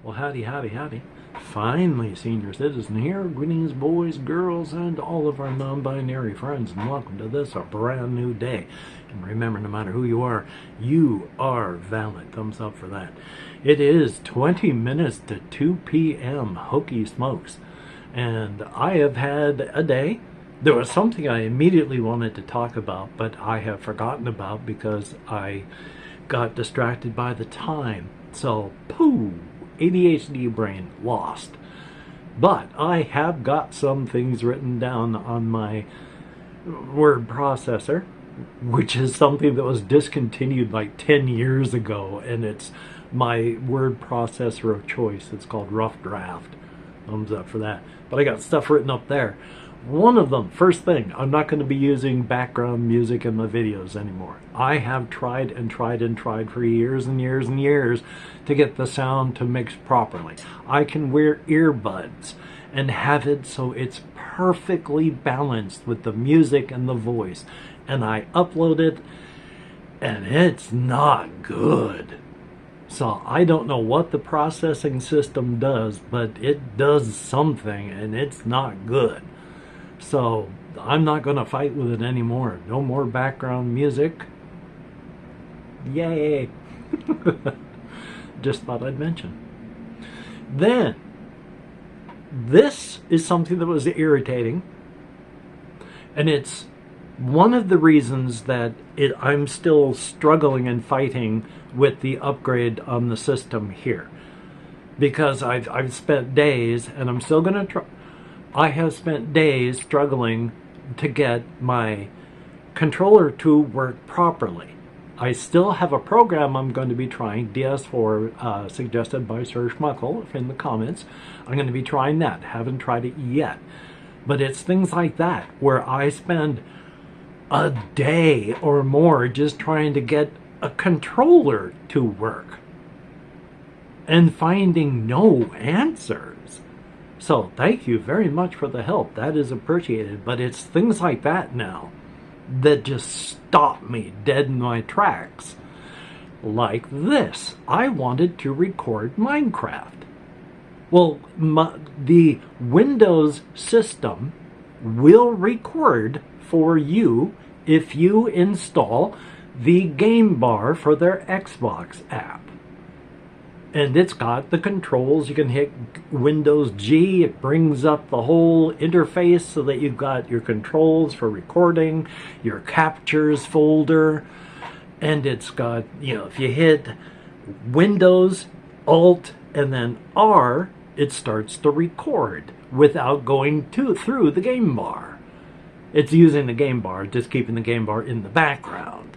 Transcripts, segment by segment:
Well, howdy, howdy, howdy. Finally, senior citizen here. Greetings, boys, girls, and all of our non-binary friends, and welcome to this, a brand new day. And remember, no matter who you are valid. Thumbs up for that. It is 20 minutes to 2 p.m. Hokey smokes. And I have had a day. There was something I immediately wanted to talk about, but I have forgotten about because I got distracted by the time. So, pooh! ADHD brain lost. But I have got some things written down on my word processor, which is something that was discontinued like 10 years ago, and it's my word processor of choice. It's called Rough Draft. Thumbs up for that. But I got stuff written up there. One of them, first thing, I'm not going to be using background music in my videos anymore. I have tried and tried and tried for years and years and years to get the sound to mix properly. I can wear earbuds and have it so it's perfectly balanced with the music and the voice. And I upload it and it's not good. So I don't know what the processing system does, but it does something and it's not good. So I'm not going to fight with it anymore. No more background music. Yay! Just thought I'd mention. Then, this is something that was irritating. And it's one of the reasons that I'm still struggling and fighting with the upgrade on the system here. Because I've spent days, and I'm still going to try. I have spent days struggling to get my controller to work properly. I still have a program I'm going to be trying, DS4, suggested by Sir Schmuckle in the comments. I'm going to be trying that. Haven't tried it yet. But it's things like that where I spend a day or more just trying to get a controller to work and finding no answers. So thank you very much for the help. That is appreciated. But it's things like that now that just stop me dead in my tracks. Like this. I wanted to record Minecraft. Well, the Windows system will record for you if you install the Game Bar for their Xbox app. And it's got the controls. You can hit Windows G. It brings up the whole interface so that you've got your controls for recording, your captures folder. And it's got, if you hit Windows, Alt, and then R, it starts to record without going through the Game Bar. It's using the Game Bar, just keeping the Game Bar in the background.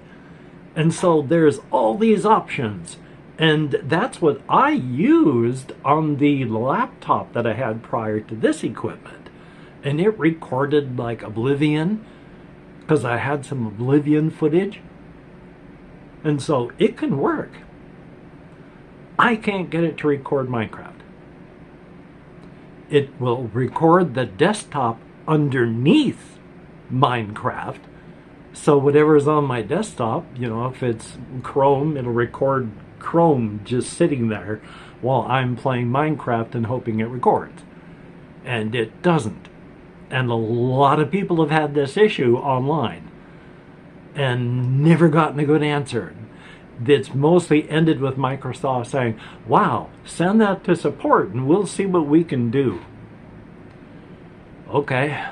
And so there's all these options. And that's what I used on the laptop that I had prior to this equipment. And it recorded like Oblivion, because I had some Oblivion footage. And so it can work. I can't get it to record Minecraft. It will record the desktop underneath Minecraft. So whatever's on my desktop, if it's Chrome, it'll record Chrome just sitting there while I'm playing Minecraft and hoping it records. And it doesn't. And a lot of people have had this issue online and never gotten a good answer. It's mostly ended with Microsoft saying, wow, send that to support and we'll see what we can do. Okay.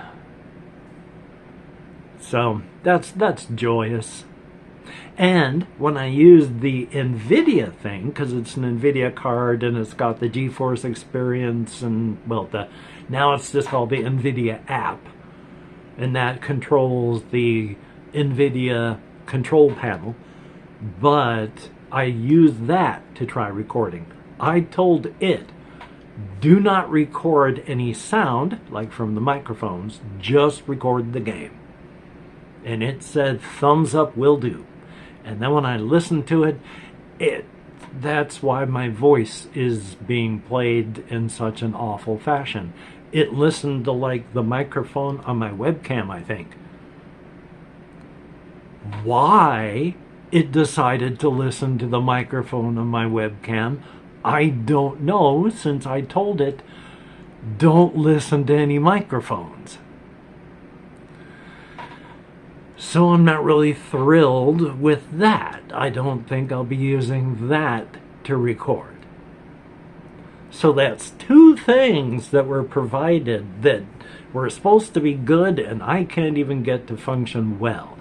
So that's joyous. And when I used the NVIDIA thing, because it's an NVIDIA card and it's got the GeForce experience and, now it's just called the NVIDIA app. And that controls the NVIDIA control panel. But I used that to try recording. I told it, do not record any sound, like from the microphones, just record the game. And it said, thumbs up will do. And then when I listened to it, that's why my voice is being played in such an awful fashion. It listened to like the microphone on my webcam, I think. Why it decided to listen to the microphone on my webcam, I don't know, since I told it, don't listen to any microphones. So I'm not really thrilled with that. I don't think I'll be using that to record. So that's two things that were provided that were supposed to be good, and I can't even get to function well.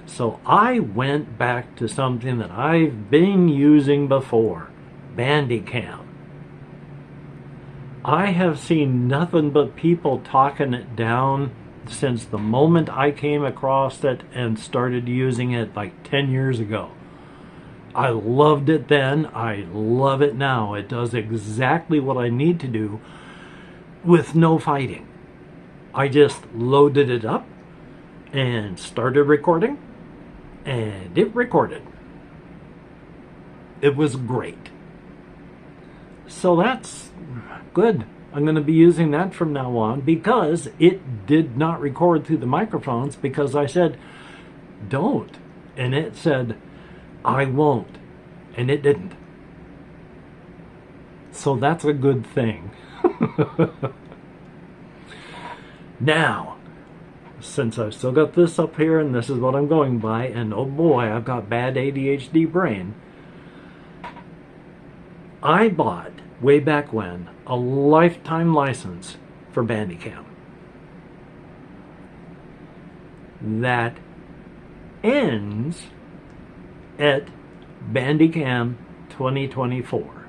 So I went back to something that I've been using before, Bandicam. I have seen nothing but people talking it down since the moment I came across it and started using it like 10 years ago. I loved it then. I love it now. It does exactly what I need to do with no fighting. I just loaded it up and started recording, and it recorded. It was great. So that's good. I'm going to be using that from now on, because it did not record through the microphones because I said, don't. And it said, I won't. And it didn't. So that's a good thing. Now, since I've still got this up here and this is what I'm going by, and oh boy, I've got bad ADHD brain, I bought, way back when, a lifetime license for Bandicam. That ends at Bandicam 2024.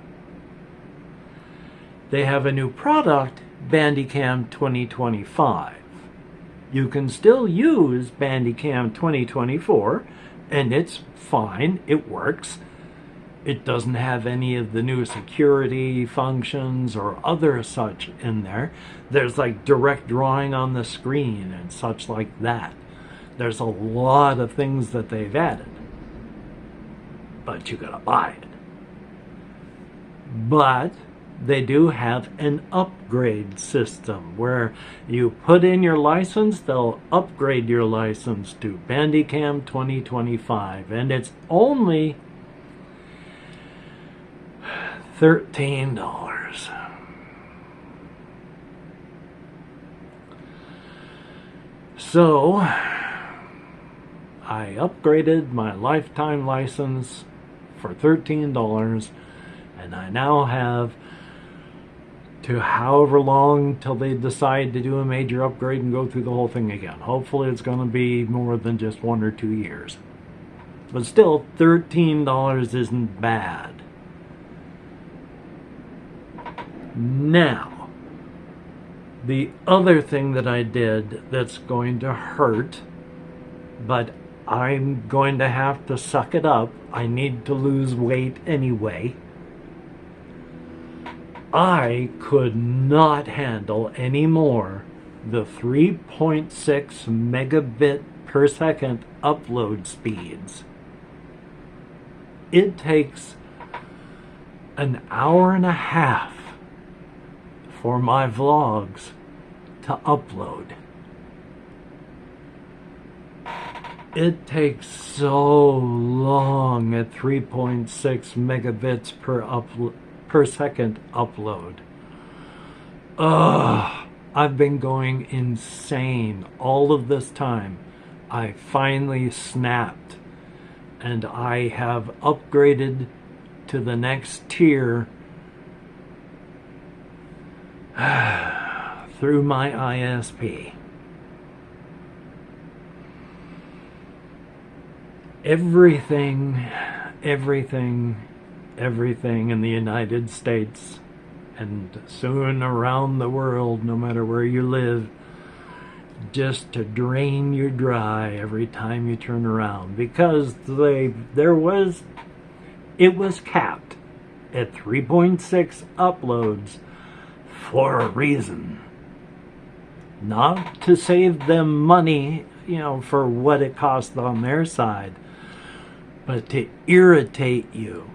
They have a new product, Bandicam 2025. You can still use Bandicam 2024, and it's fine, it works. It doesn't have any of the new security functions or other such in there. There's like direct drawing on the screen and such like that. There's a lot of things that they've added. But you gotta buy it. But they do have an upgrade system where you put in your license, they'll upgrade your license to Bandicam 2025, and it's only $13. So I upgraded my lifetime license for $13, and I now have to however long till they decide to do a major upgrade and go through the whole thing again. Hopefully it's going to be more than just 1 or 2 years. But still, $13 isn't bad. Now, the other thing that I did that's going to hurt, but I'm going to have to suck it up. I need to lose weight anyway. I could not handle anymore the 3.6 megabit per second upload speeds. It takes an hour and a half for my vlogs to upload. It takes so long at 3.6 megabits per second upload. Ugh, I've been going insane all of this time. I finally snapped, and I have upgraded to the next tier through my ISP. Everything in the United States and soon around the world, no matter where you live, just to drain you dry every time you turn around, because it was capped at 3.6 uploads for a reason. Not to save them money, for what it costs on their side, but to irritate you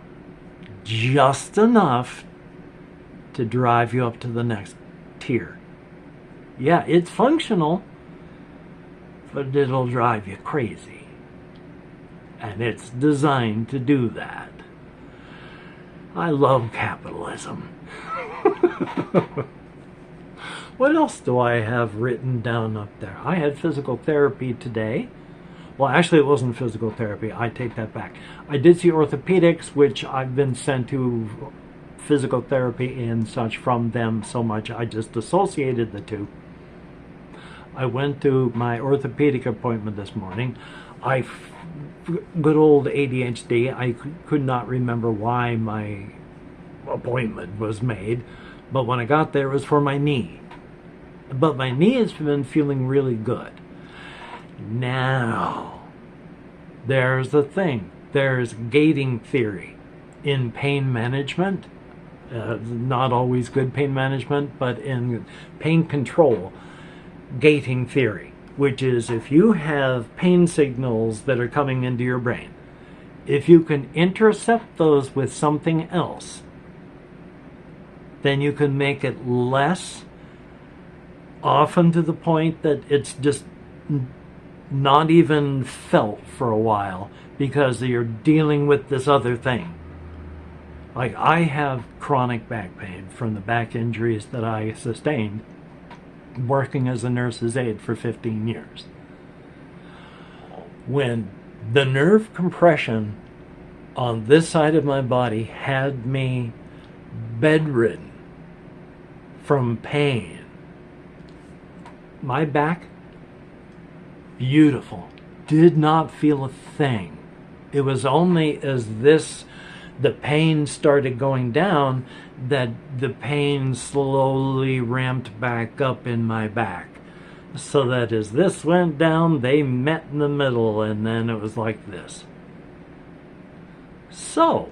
just enough to drive you up to the next tier. Yeah, it's functional, but it'll drive you crazy. And it's designed to do that. I love capitalism. What else do I have written down up there? I had physical therapy today. Well, actually, it wasn't physical therapy. I take that back. I did see orthopedics, which I've been sent to physical therapy and such from them so much I just associated the two. I went to my orthopedic appointment this morning. Good old ADHD, I could not remember why my appointment was made, but when I got there, it was for my knee. But my knee has been feeling really good. Now, there's the thing. There's gating theory in pain management. Not always good pain management, but in pain control, gating theory, which is if you have pain signals that are coming into your brain, if you can intercept those with something else, then you can make it less, often to the point that it's just not even felt for a while because you're dealing with this other thing. Like, I have chronic back pain from the back injuries that I sustained working as a nurse's aide for 15 years. When the nerve compression on this side of my body had me bedridden from pain, my back, beautiful, did not feel a thing. It was only as the pain started going down that the pain slowly ramped back up in my back. So that as this went down, they met in the middle, and then it was like this. So,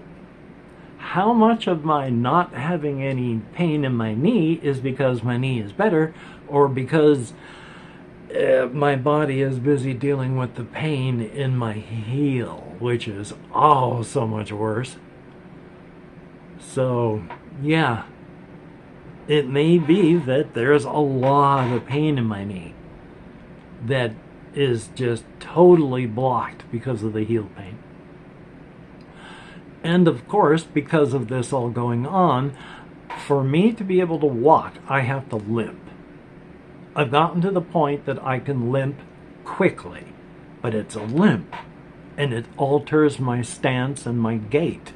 how much of my not having any pain in my knee is because my knee is better, or because my body is busy dealing with the pain in my heel, which is so much worse? So, yeah, it may be that there's a lot of pain in my knee that is just totally blocked because of the heel pain. And of course, because of this all going on, for me to be able to walk, I have to limp. I've gotten to the point that I can limp quickly, but it's a limp, and it alters my stance and my gait.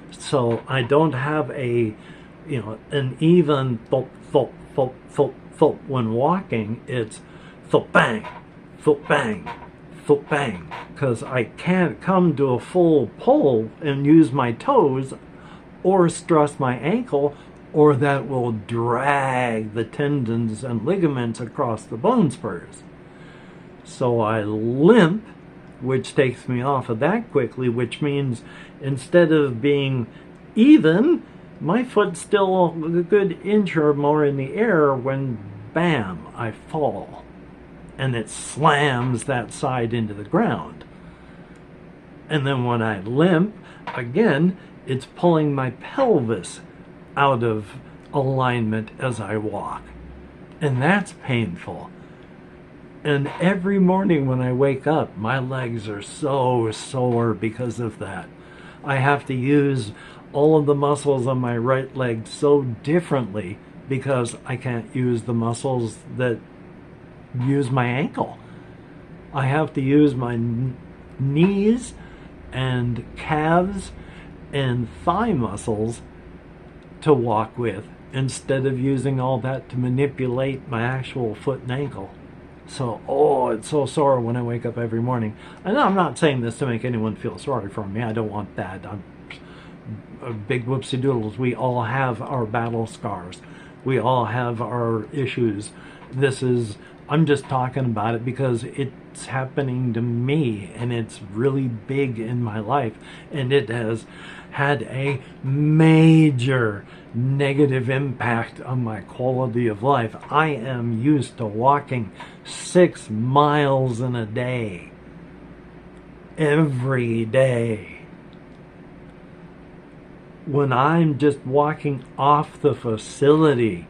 So I don't have an even thump, thump, thump, thump, thump when walking. It's thump, bang, thump, bang, thump, bang, because I can't come to a full pull and use my toes or stress my ankle, or that will drag the tendons and ligaments across the bone spurs. So I limp, which takes me off of that quickly, which means instead of being even, my foot's still a good inch or more in the air when, bam, I fall. And it slams that side into the ground. And then when I limp, again, it's pulling my pelvis out of alignment as I walk. And that's painful. And every morning when I wake up, my legs are so sore because of that. I have to use all of the muscles on my right leg so differently because I can't use the muscles that use my ankle. I have to use my knees and calves and thigh muscles to walk with, instead of using all that to manipulate my actual foot and ankle. So, it's so sore when I wake up every morning. And I'm not saying this to make anyone feel sorry for me. I don't want that. I'm a big whoopsie doodles. We all have our battle scars. We all have our issues. I'm just talking about it because it's happening to me, and it's really big in my life, and it has had a major negative impact on my quality of life. I am used to walking 6 miles in a day, every day. When I'm just walking off the facility,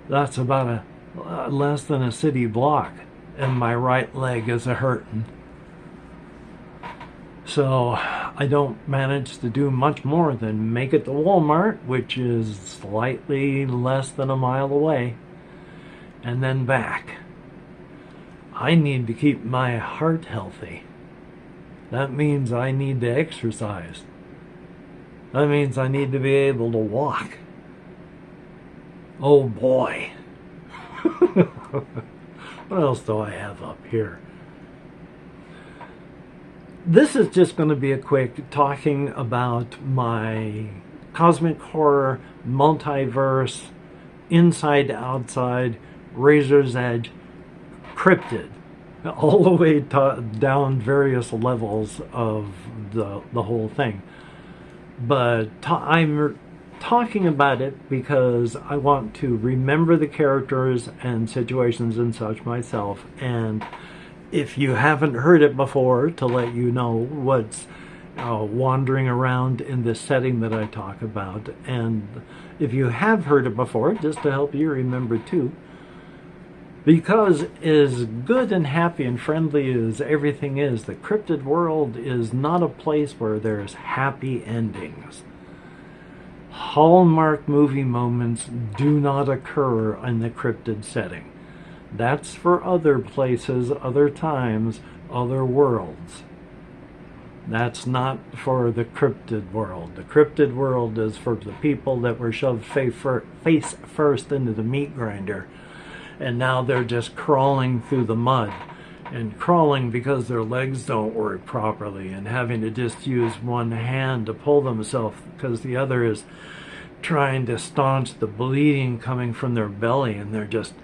that's about less than a city block, and my right leg is a hurting. So I don't manage to do much more than make it to Walmart, which is slightly less than a mile away, and then back. I need to keep my heart healthy. That means I need to exercise. That means I need to be able to walk. Oh boy. What else do I have up here? This is just going to be a quick talking about my cosmic horror, multiverse, inside, outside, razor's edge, cryptid, all the way down various levels of the whole thing. But I'm talking about it because I want to remember the characters and situations and such myself, and if you haven't heard it before, to let you know what's wandering around in this setting that I talk about, and if you have heard it before, just to help you remember too, because as good and happy and friendly as everything is, the cryptid world is not a place where there's happy endings. Hallmark movie moments do not occur in the cryptid setting. That's for other places, other times, other worlds. That's not for the cryptid world. The cryptid world is for the people that were shoved face first into the meat grinder, and now they're just crawling through the mud, and crawling because their legs don't work properly, and having to just use one hand to pull themselves because the other is trying to staunch the bleeding coming from their belly, and they're just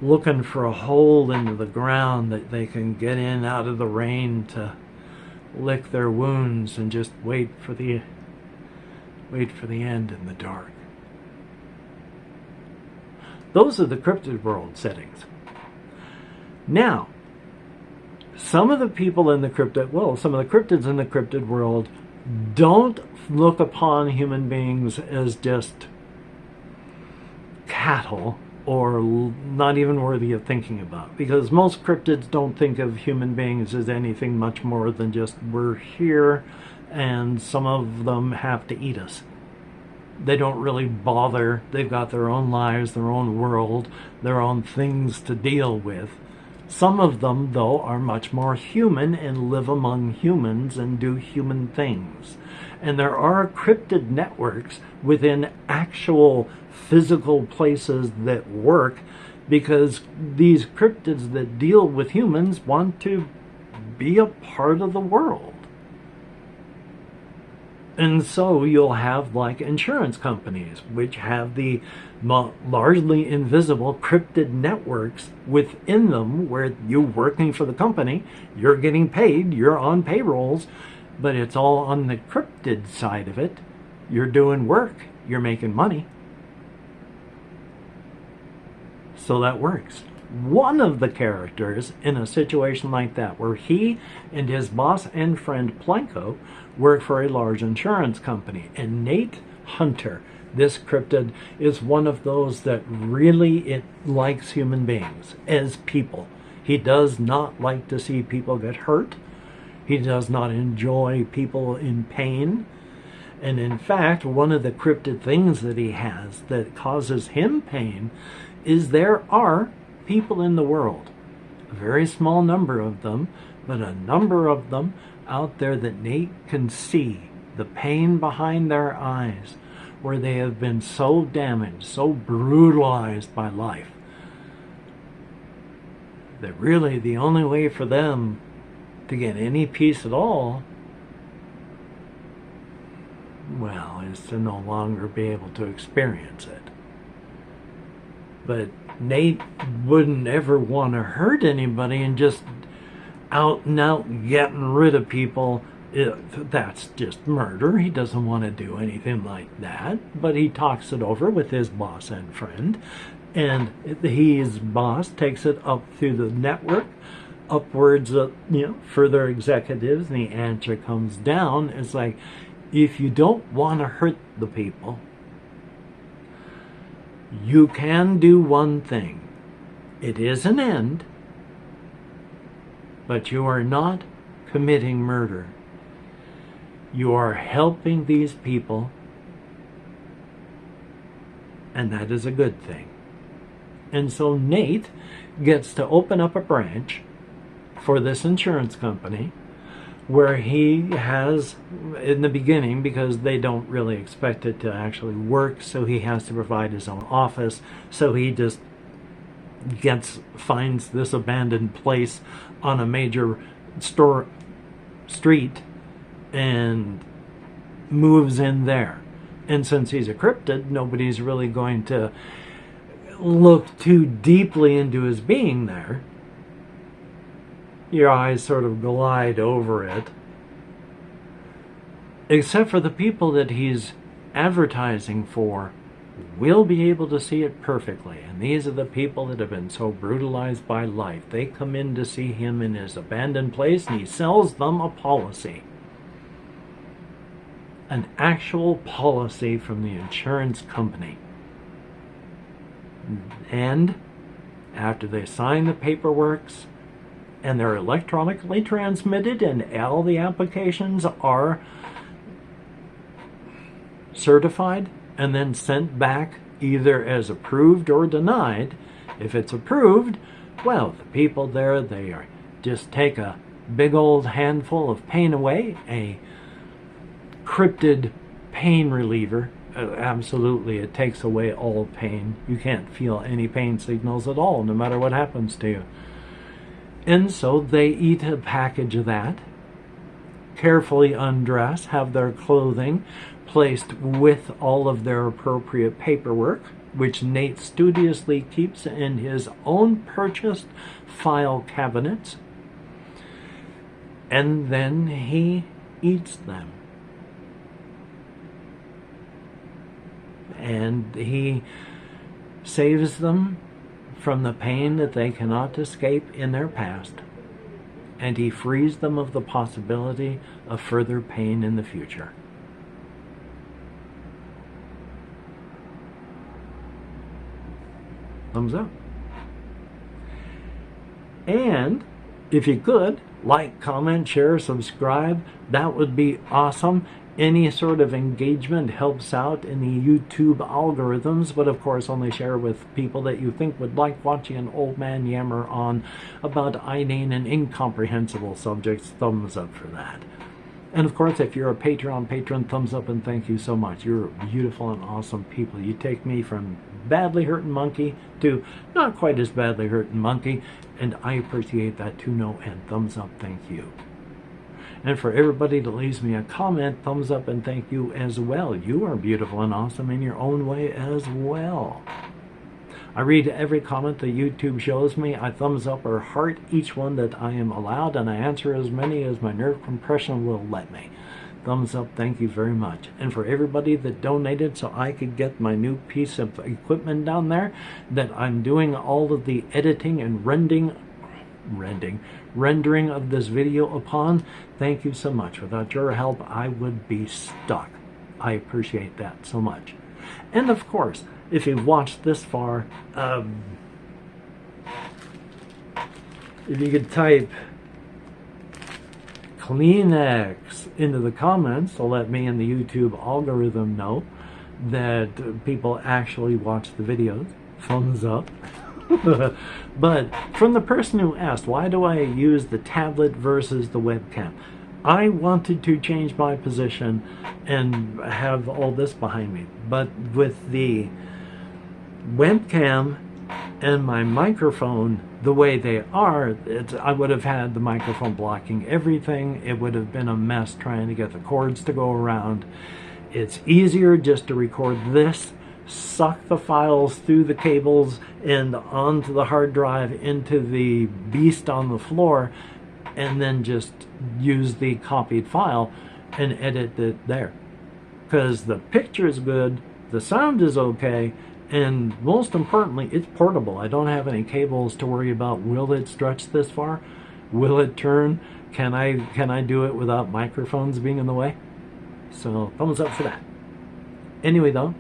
looking for a hole into the ground that they can get in out of the rain to lick their wounds and just wait for the end in the dark. Those are the cryptid world settings. Now, some of the people in the cryptid, some of the cryptids in the cryptid world don't look upon human beings as just cattle, or not even worthy of thinking about, because most cryptids don't think of human beings as anything much more than just we're here and some of them have to eat us. They don't really bother. They've got their own lives, their own world, their own things to deal with. Some of them, though, are much more human and live among humans and do human things. And there are cryptid networks within actual physical places that work, because these cryptids that deal with humans want to be a part of the world. And so you'll have like insurance companies, which have the largely invisible cryptid networks within them, where you're working for the company, you're getting paid, you're on payrolls, but it's all on the cryptid side of it. You're doing work, you're making money. So that works. One of the characters in a situation like that, where he and his boss and friend Planko work for a large insurance company, and Nate Hunter, this cryptid, is one of those that really likes human beings as people. He does not like to see people get hurt. He does not enjoy people in pain. And in fact, one of the cryptid things that he has that causes him pain is there are people in the world, a very small number of them, but a number of them out there that Nate can see the pain behind their eyes, where they have been so damaged, so brutalized by life, that really the only way for them to get any peace at all, well, is to no longer be able to experience it. But Nate wouldn't ever want to hurt anybody and just out and out getting rid of people. That's just murder. He doesn't want to do anything like that. But he talks it over with his boss and friend, and his boss takes it up through the network, upwards of, further executives, and the answer comes down. It's like, if you don't want to hurt the people, you can do one thing. It is an end, but you are not committing murder. You are helping these people, and that is a good thing. And so Nate gets to open up a branch for this insurance company where he has, in the beginning, because they don't really expect it to actually work, so he has to provide his own office, so he just finds this abandoned place on a major street and moves in there. And since he's a cryptid, nobody's really going to look too deeply into his being there. Your eyes sort of glide over it. Except for the people that he's advertising for will be able to see it perfectly. And these are the people that have been so brutalized by life. They come in to see him in his abandoned place, and he sells them a policy. An actual policy from the insurance company. And after they sign the paperwork, and they're electronically transmitted, and all the applications are certified and then sent back either as approved or denied. If it's approved, well, the people there, they are just take a big old handful of pain away, a cryptid pain reliever. Absolutely, it takes away all pain. You can't feel any pain signals at all, no matter what happens to you. And so they eat a package of that, carefully undress, have their clothing placed with all of their appropriate paperwork, which Nate studiously keeps in his own purchased file cabinets, and then he eats them. And he saves them from the pain that they cannot escape in their past, and he frees them of the possibility of further pain in the future. Thumbs up. And if you could, like, comment, share, subscribe, that would be awesome. Any sort of engagement helps out in the YouTube algorithms, but of course only share with people that you think would like watching an old man yammer on about inane and incomprehensible subjects. Thumbs up for that. And of course, if you're a Patreon patron, thumbs up and thank you so much. You're beautiful and awesome people. You take me from badly hurting monkey to not quite as badly hurting monkey, and I appreciate that to no end. Thumbs up, thank you. And for everybody that leaves me a comment, thumbs up and thank you as well. You are beautiful and awesome in your own way as well. I read every comment that YouTube shows me. I thumbs up or heart each one that I am allowed, and I answer as many as my nerve compression will let me. Thumbs up, thank you very much. And for everybody that donated so I could get my new piece of equipment down there, that I'm doing all of the editing and rendering of this video upon, thank you so much. Without your help, I would be stuck. I appreciate that so much. And of course, if you've watched this far, if you could type Kleenex into the comments to let me and the YouTube algorithm know that people actually watch the videos. Thumbs up. But from the person who asked, why do I use the tablet versus the webcam? I wanted to change my position and have all this behind me. But with the webcam and my microphone the way they are, I would have had the microphone blocking everything. It would have been a mess trying to get the cords to go around. It's easier just to record this, suck the files through the cables and onto the hard drive into the beast on the floor, and then just use the copied file and edit it there. Because the picture is good, the sound is okay, and most importantly, it's portable. I don't have any cables to worry about. Will it stretch this far? Will it turn? Can I do it without microphones being in the way? So thumbs up for that. Anyway though,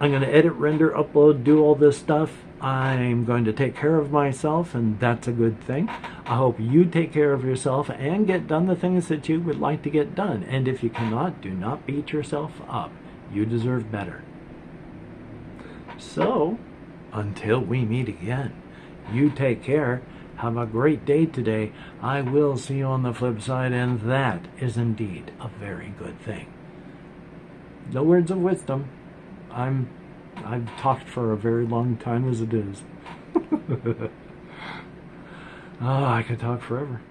I'm going to edit, render, upload, do all this stuff. I'm going to take care of myself, and that's a good thing. I hope you take care of yourself and get done the things that you would like to get done. And if you cannot, do not beat yourself up. You deserve better. So, until we meet again, you take care. Have a great day today. I will see you on the flip side, and that is indeed a very good thing. No words of wisdom. I've talked for a very long time as it is. Oh, I could talk forever.